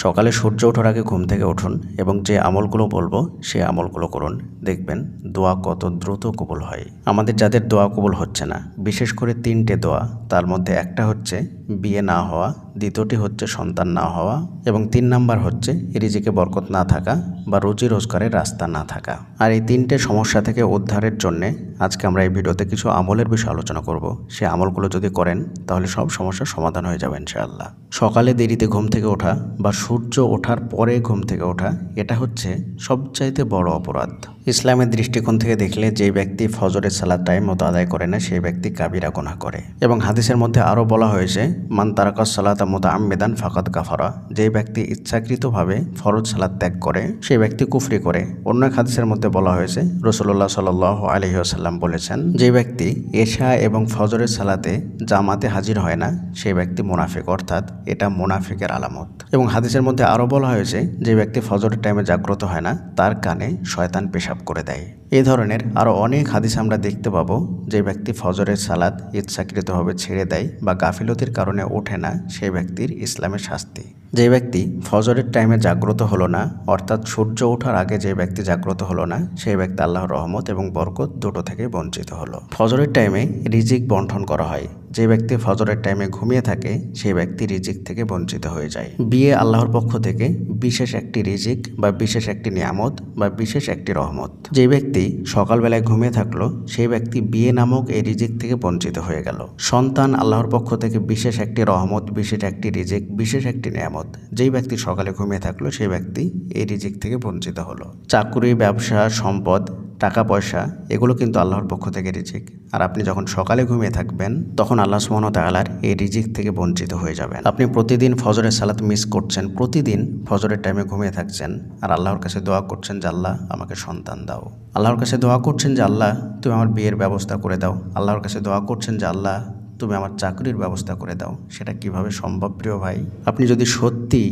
সকালে সূর্য ওঠার আগে ঘুম থেকে উঠুন এবং যে আমলগুলো বলবো সেই আমলগুলো করুন। দেখবেন দোয়া কত দ্রুত কবুল হয়। আমাদের যাদের দোয়া কবুল হচ্ছে না, বিশেষ করে 3টে দোয়া, তার মধ্যে একটা হচ্ছে বিয়ে না হওয়া, দ্বিতীয়টি হচ্ছে সন্তান না হওয়া এবং 3 নাম্বার হচ্ছে রিজিকে বরকত না থাকা বা রুজি রোজগারের রাস্তা না থাকা। আর এই 3টে সমস্যা থেকে উদ্ধারের জন্যে আজকে আমরা এই ভিডিওতে কিছু আমলের বিষয়ে আলোচনা করব। সেই আমলগুলো যদি করেন তাহলে সব সমস্যার সমাধান হয়ে যাবে ইনশাআল্লাহ। সকালে দেরিতে ঘুম থেকে ওঠা বা সূর্য ওঠার পরে ঘুম থেকে ওঠা, এটা হচ্ছে সবচাইতে বড় অপরাধ। ইসলামের দৃষ্টিকোণ থেকে দেখলে যে ব্যক্তি ফজরের সালাত টাইম মতো আদায় করে না, সেই ব্যক্তি কাবিরা গুনাহ করে। এবং হাদিসের মধ্যে আরও বলা হয়েছে, মান তারাকাস সালাতা মুতাআম্মিদান ফাকাদ কাফারা, যে ব্যক্তি ইচ্ছাকৃতভাবে ফরজ সালাত ত্যাগ করে সেই ব্যক্তি কুফরি করে। অন্য এক হাদিসের মধ্যে বলা হয়েছে, রাসূলুল্লাহ সাল্লাল্লাহু আলাইহি ওয়াসাল্লাম বলেছেন, যে ব্যক্তি এশা এবং ফজরের সালাতে জামাতে হাজির হয় না সেই ব্যক্তি মুনাফিক, অর্থাৎ এটা মুনাফিকের আলামত। এবং হাদিসের মধ্যে আরও বলা হয়েছে, যে ব্যক্তি ফজরের টাইমে জাগ্রত হয় না তার কানে শয়তান পেশাব করে দেয়। এই ধরনের আরও অনেক হাদিস আমরা দেখতে পাবো। যে ব্যক্তি ফজরের সালাত ইচ্ছাকৃতভাবে ছেড়ে দেয় বা গাফিলতির কারণে ওঠে না সেই ব্যক্তির ইসলামের শাস্তি। যে ব্যক্তি ফজরের টাইমে জাগ্রত হলো না, অর্থাৎ সূর্য ওঠার আগে যে ব্যক্তি জাগ্রত হলো না, সেই ব্যক্তি আল্লাহর রহমত এবং বরকত দুটো থেকে বঞ্চিত হলো। ফজরের টাইমে রিজিক বন্টন করা হয়। যে ব্যক্তি ফজরের টাইমে ঘুমিয়ে থাকে সেই ব্যক্তি রিজিক থেকে বঞ্চিত হয়ে যায়। বিয়ে আল্লাহর পক্ষ থেকে বিশেষ একটি রিজিক বা বিশেষ একটি নিয়ামত বা বিশেষ একটি রহমত। যে ব্যক্তি সকালবেলায় ঘুমিয়ে থাকলো সেই ব্যক্তি বিয়ে নামক এই রিজিক থেকে বঞ্চিত হয়ে গেল। সন্তান আল্লাহর পক্ষ থেকে বিশেষ একটি রহমত, বিশেষ একটি রিজিক, বিশেষ একটি নিয়ামত। যেই ব্যক্তি সকালে ঘুমিয়ে থাকলো সেই ব্যক্তি এই রিজিক থেকে বঞ্চিত হলো। চাকুরি, ব্যবসা, সম্পদ, টাকা পয়সা, এগুলো কিন্তু আল্লাহর পক্ষ থেকে রিজিক। আর আপনি যখন সকালে ঘুমিয়ে থাকবেন তখন আল্লাহ সুবহানাহু ওয়া তাআলার এই রিজিক থেকে বঞ্চিত হয়ে যাবেন। আপনি প্রতিদিন ফজরের সালাত মিস করছেন, প্রতিদিন ফজরের টাইমে ঘুমিয়ে থাকছেন আর আল্লাহর কাছে দোয়া করছেন যে আল্লাহ আমাকে সন্তান দাও। আল্লাহর কাছে দোয়া করছেন যে আল্লাহ তুমি আমার বিয়ের ব্যবস্থা করে দাও। আল্লাহর কাছে দোয়া করছেন যে আল্লাহ তুমি আমার চাকরির ব্যবস্থা করে দাও। সেটা কিভাবে সম্ভব প্রিয় ভাই? আপনি যদি সত্যি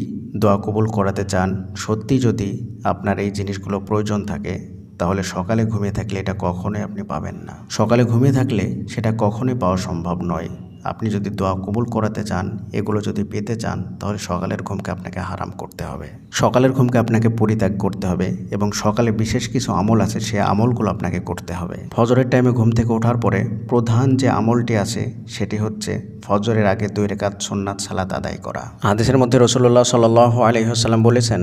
দোয়া কবুল করাতে চান, সত্যি যদি আপনার এই জিনিসগুলো প্রয়োজন থাকে, তাহলে সকালে ঘুমিয়ে থাকলে এটা কখনোই আপনি পাবেন না। সকালে ঘুমিয়ে থাকলে সেটা কখনোই পাওয়া সম্ভব নয়। আপনি যদি দোয়া কবুল করাতে চান, এগুলো যদি পেতে চান, তাহলে সকালের ঘুমকে আপনাকে হারাম করতে হবে। সকালের ঘুমকে আপনাকে পরিত্যাগ করতে হবে এবং সকালে বিশেষ কিছু আমল আছে সেই আমলগুলো আপনাকে করতে হবে। ফজরের টাইমে ঘুম থেকে ওঠার পরে প্রধান যে আমলটি আছে সেটি হচ্ছে ফজরের আগে 2 রাকাত সুন্নাত সালাত আদায় করা। হাদিসের মধ্যে রাসূলুল্লাহ সাল্লাল্লাহু আলাইহি ওয়াসাল্লাম বলেছেন,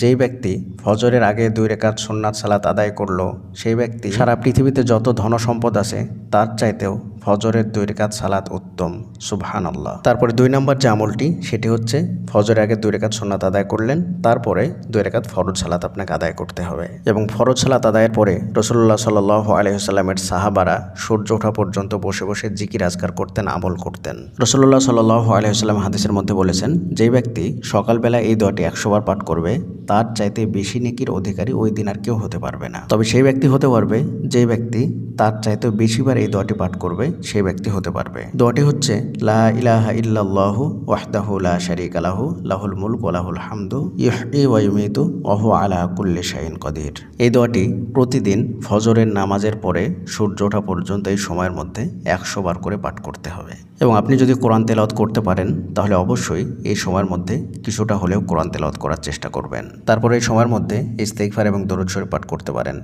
যেই ব্যক্তি ফজরের আগে 2 রাকাত সুন্নাত সালাত আদায় করলো সেই ব্যক্তি সারা পৃথিবীতে যত ধন সম্পদ আছে তার চাইতেও ফজরের 2 রাকাত সালাত উত্তম। সুবহানাল্লাহ। তারপরে 2 নম্বর যে আমলটি সেটি হচ্ছে ফজরের আগে 2 রাকাত সুন্নাত আদায় করলেন, তারপরে 2 রাকাত ফরজ সালাত আপনাকে আদায় করতে হবে। এবং ফরজ সালাত আদায়ের পরে রাসূলুল্লাহ সাল্লাল্লাহু আলাইহি ওয়াসাল্লামের সাহাবারা সূর্য ওঠা পর্যন্ত বসে বসে জিকির আজকার করতেন, আমল করতেন। রাসূলুল্লাহ সাল্লাল্লাহু আলাইহি ওয়াসাল্লাম হাদিসের মধ্যে বলেছেন, যেই ব্যক্তি সকালবেলা এই দোয়াটি 100 বার পাঠ করবে তার চাইতে বেশি নেকির অধিকারী ওই দিন আর কেউ হতে পারবে না। তবে সেই ব্যক্তি হতে পারবে যে ব্যক্তি তার চাইতে বেশিবার এই দোয়াটি পাঠ করবে, সেই ব্যক্তি হতে পারবে। দোয়াটি হচ্ছে লা ইলাহা ইল্লাল্লাহু ওয়াহদাহু লা শারীকা লাহু লাহুল মুলকু ওয়া লাহুল হামদু ইহয়ি ওয়া ইউমীতু ওয়া হুয়া আলা কুল্লি শাইইন কাদির। এই দোয়াটি প্রতিদিন ফজরের নামাজের পরে সূর্য ওঠা পর্যন্ত এই সময়ের মধ্যে 100 বার করে পাঠ করতে হবে। এবং আপনি যদি কোরআন তেলাওয়াত করতে পারেন তাহলে অবশ্যই এই সময়ের মধ্যে কিছুটা হলেও কোরআন তেলাওয়াত করার চেষ্টা করবেন। তারপরে এই সময়ের মধ্যে ইস্তিগফার এবং দরুদ শরীফ পাঠ করতে পারেন।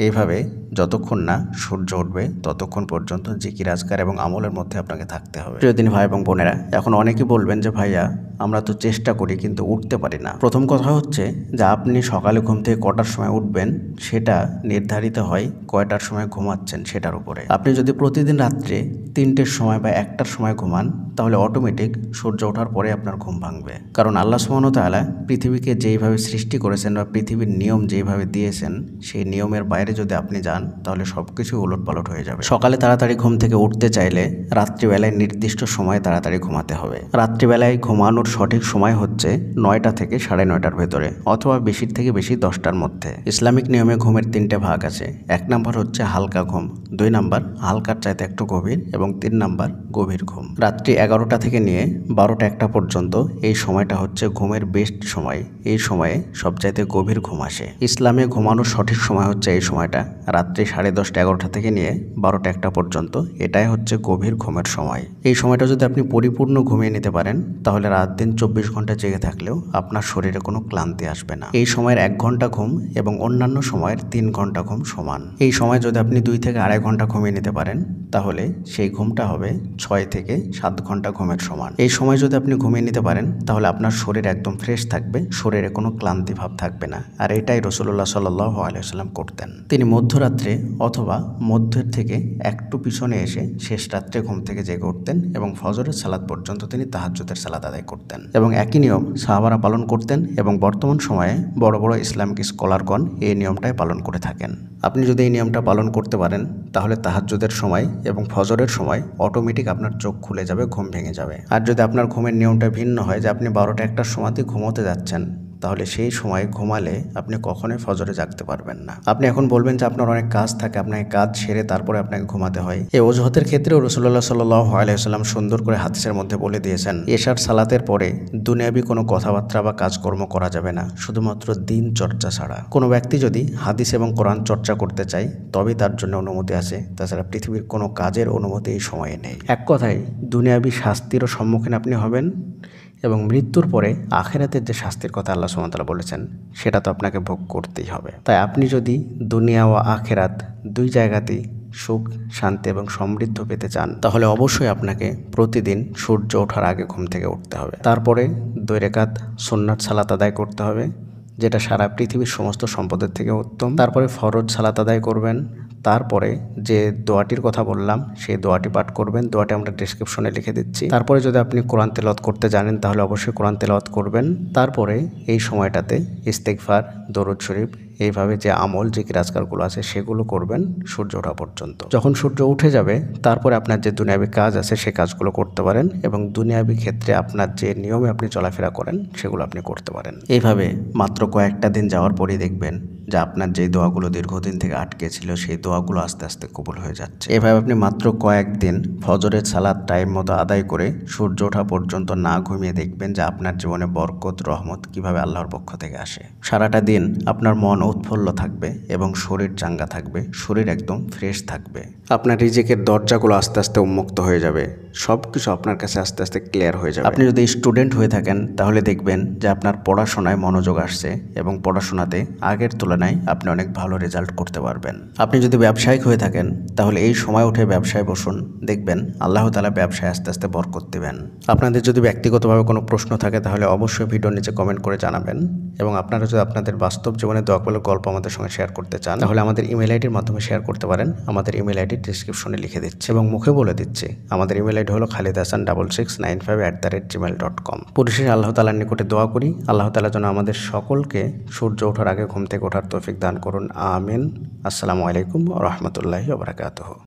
এইভাবে যতক্ষণ না সূর্য উঠবে ততক্ষণ পর্যন্ত জিকির আজকার এবং আমলের মধ্যে আপনাকে থাকতে হবে। প্রিয়দিনী ভাই এবং বোনেরা, এখন অনেকেই বলবেন যে ভাইয়া আমরা তো চেষ্টা করি কিন্তু উঠতে পারি না। প্রথম কথা হচ্ছে যে আপনি সকালে ঘুম থেকে কটার সময় উঠবেন সেটা নির্ধারিত হয় কয়টার সময় ঘুমাচ্ছেন সেটার উপরে। আপনি যদি প্রতিদিন রাত্রে 3টের সময় বা 1টার সময় ঘুমান তাহলে অটোমেটিক সূর্য ওঠার পরে আপনার ঘুম ভাঙবে। কারণ আল্লাহ সুবহানাহু ওয়া তাআলা পৃথিবীকে যেইভাবে সৃষ্টি করেছেন বা পৃথিবীর নিয়ম যেইভাবে দিয়েছেন সেই নিয়মের বাইরে যদি আপনি যান তাহলে সবকিছু উলটপালট হয়ে যাবে। সকালে তাড়াতাড়ি ঘুম থেকে উঠতে চাইলে রাত্রিবেলায় নির্দিষ্ট সময়ে তাড়াতাড়ি ঘুমাতে হবে। রাত্রিবেলায় ঘুমানোর সঠিক সময় হচ্ছে 9টা থেকে 9:30টার ভেতরে, অথবা বেশির থেকে বেশি 10টার মধ্যে। ইসলামিক নিয়মে ঘুমের 3টে ভাগ আছে। 1 নাম্বার হচ্ছে হালকা ঘুম, 2 নাম্বার হালকার চাইতে একটু গভীর এবং 3 নাম্বার গভীর ঘুম। রাত্রি 11টা থেকে নিয়ে 12টা-1টা পর্যন্ত এই সময়টা হচ্ছে ঘুমের বেস্ট সময়। এই সময়ে সবচাইতে গভীর ঘুম আসে। ইসলামে ঘুমানোর সঠিক সময় হচ্ছে এই সময় সময়টা রাত্রি 10:30-11টা থেকে নিয়ে 12টা-1টা পর্যন্ত, এটাই হচ্ছে গভীর ঘুমের সময়। এই সময়টা যদি আপনি পরিপূর্ণ ঘুমিয়ে নিতে পারেন তাহলে রাত দিন 24 ঘন্টা জেগে থাকলেও আপনার শরীরে কোনো ক্লান্তি আসবে না। এই সময়ের 1 ঘন্টা ঘুম এবং অন্যান্য সময়ের 3 ঘন্টা ঘুম সমান। এই সময় যদি আপনি 2 থেকে 2.5 ঘন্টা ঘুমিয়ে নিতে পারেন তাহলে সেই ঘুমটা হবে 6 থেকে 7 ঘন্টা ঘুমের সমান। এই সময় যদি আপনি ঘুমিয়ে নিতে পারেন তাহলে আপনার শরীর একদম ফ্রেশ থাকবে, শরীরে কোনো ক্লান্তি ভাব থাকবে না। আর এটাই রাসূলুল্লাহ সাল্লাল্লাহু আলাইহি ওয়াসাল্লাম করতেন। তিনি মধ্যরাত্রে অথবা মধ্যের থেকে একটু পিছনে এসে শেষ রাত্রে ঘুম থেকে জেগে উঠতেন এবং ফজরের সালাত পর্যন্ত তিনি তাহাজ্জুদের সালাত আদায় করতেন এবং একই নিয়ম সাহাবারা পালন করতেন এবং বর্তমান সময়ে বড় বড় ইসলামিক স্কলারগণ এই নিয়মটাই পালন করে থাকেন। আপনি যদি এই নিয়মটা পালন করতে পারেন তাহলে তাহাজ্জুদের সময় এবং ফজরের সময় অটোমেটিক আপনার চোখ খুলে যাবে, ঘুম ভেঙে যাবে। আর যদি আপনার ঘুমের নিয়মটা ভিন্ন হয় যে আপনি 12টা-1টার সময়তে ঘুমোতে যাচ্ছেন তাহলে সেই সময় ঘুমালে আপনি কখনোই ফজরে জাগতে পারবেন না। আপনি এখন বলবেন যে আপনার অনেক কাজ থাকে, আপনাকে কাজ সেরে তারপরে আপনাকে ঘুমাতে হয়। এই অজুহাতের ক্ষেত্রেও রাসূলুল্লাহ সাল্লাল্লাহু আলাইহি ওয়াসাল্লাম সুন্দর করে হাদিসের মধ্যে বলে দিয়েছেন, এশার সালাতের পরে দুনিয়াবি কোনো কথাবার্তা বা কাজকর্ম করা যাবে না, শুধুমাত্র দিন চর্চা ছাড়া। কোনো ব্যক্তি যদি হাদিস এবং কোরআন চর্চা করতে চায় তবেই তার জন্য অনুমতি আছে, তাছাড়া পৃথিবীর কোনো কাজের অনুমতি এই সময়ে নেই। এক কথায় দুনিয়াবি শাস্তিরও সম্মুখীন আপনি হবেন এবং মৃত্যুর পরে আখিরাতের যে শাস্তির কথা আল্লাহ সুবহানাহু ওয়া তাআলা বলেছেন সেটা তো আপনাকে ভোগ করতেই হবে। তাই আপনি যদি দুনিয়া ও আখিরাত দুই জায়গাতেই সুখ, শান্তি এবং সমৃদ্ধ পেতে চান তাহলে অবশ্যই আপনাকে প্রতিদিন সূর্য ওঠার আগে ঘুম থেকে উঠতে হবে। তারপরে 2 রাকাত সুন্নাত সালাত আদায় করতে হবে, যেটা সারা পৃথিবীর সমস্ত সম্পদের থেকে উত্তম। তারপরে ফরজ সালাত আদায় করবেন। তারপরে যে দোয়াটির কথা বললাম সেই দোয়াটি পাঠ করবেন, দোয়াটি আমরা ডেসক্রিপশনে লিখে দিচ্ছি। তারপরে যদি আপনি কোরআন তেলাওয়াত করতে জানেন তাহলে অবশ্যই কোরআন তেলাওয়াত করবেন। তারপরে এই সময়টাতে ইস্তেগফার, দরুদ শরীফ, এইভাবে যে আমল জিকির আজকারগুলো আছে সেগুলো করবেন সূর্য ওঠা পর্যন্ত। যখন সূর্য উঠে যাবে তারপরে আপনার যে দুনিয়াবি কাজ আছে সেই কাজগুলো করতে পারেন এবং দুনিয়াবি ক্ষেত্রে আপনার যে নিয়মে আপনি চলাফেরা করেন সেগুলো আপনি করতে পারেন। এইভাবে মাত্র কয়েকটা দিন যাওয়ার পরেই দেখবেন যে আপনার যেই দোয়াগুলো দীর্ঘদিন থেকে আটকে ছিল সেই দোয়াগুলো আস্তে আস্তে কবুল হয়ে যাচ্ছে। এভাবে আপনি মাত্র কয়েকদিন ফজরের সালাত টাইম মতো আদায় করে সূর্য ওঠা পর্যন্ত না ঘুমিয়ে দেখবেন যে আপনার জীবনে বরকত, রহমত কিভাবে আল্লাহর পক্ষ থেকে আসে। সারাটা দিন আপনার মন উৎফুল্ল থাকবে এবং শরীর চাঙ্গা থাকবে, শরীর একদম ফ্রেশ থাকবে। আপনার রিজিকের দরজাগুলো আস্তে আস্তে উন্মুক্ত হয়ে যাবে, সব কিছু আপনার কাছে আস্তে আস্তে ক্লিয়ার হয়ে যাবে। আপনি যদি স্টুডেন্ট হয়ে থাকেন তাহলে দেখবেন যে আপনার পড়াশোনায় মনোযোগ আসছে এবং পড়াশোনাতে আগের তুলনায় আপনি অনেক ভালো রেজাল্ট করতে পারবেন। আপনি যদি ব্যবসায়িক হয়ে থাকেন তাহলে এই সময় উঠে ব্যবসায় বসুন, দেখবেন আল্লাহ তাআলা ব্যবসায় আস্তে আস্তে বরকত দিবেন। আপনাদের যদি ব্যক্তিগতভাবে কোনো প্রশ্ন থাকে তাহলে অবশ্যই ভিডিওর নিচে কমেন্ট করে জানাবেন এবং আপনারা যদি আপনাদের বাস্তব জীবনে দোয়াগুলোর গল্প আমাদের সঙ্গে শেয়ার করতে চান তাহলে আমাদের ইমেল আইডির মাধ্যমে শেয়ার করতে পারেন। আমাদের ইমেল আইডি ডেসক্রিপশনে লিখে দিচ্ছি এবং মুখে বলে দিচ্ছি। আমাদের ইমেল আইডি হলো khalidhasan6695@gmail.com। পরিশেষে আল্লাহ তাআলার নিকটে দোয়া করি আল্লাহ তাআলা যেন আমাদের সকলকে সূর্য ওঠার আগে ঘুম থেকে ওঠার তৌফিক দান করুন। আমিন। আসসালামু আলাইকুম ওয়া রাহমাতুল্লাহি ওয়া বারাকাতুহু।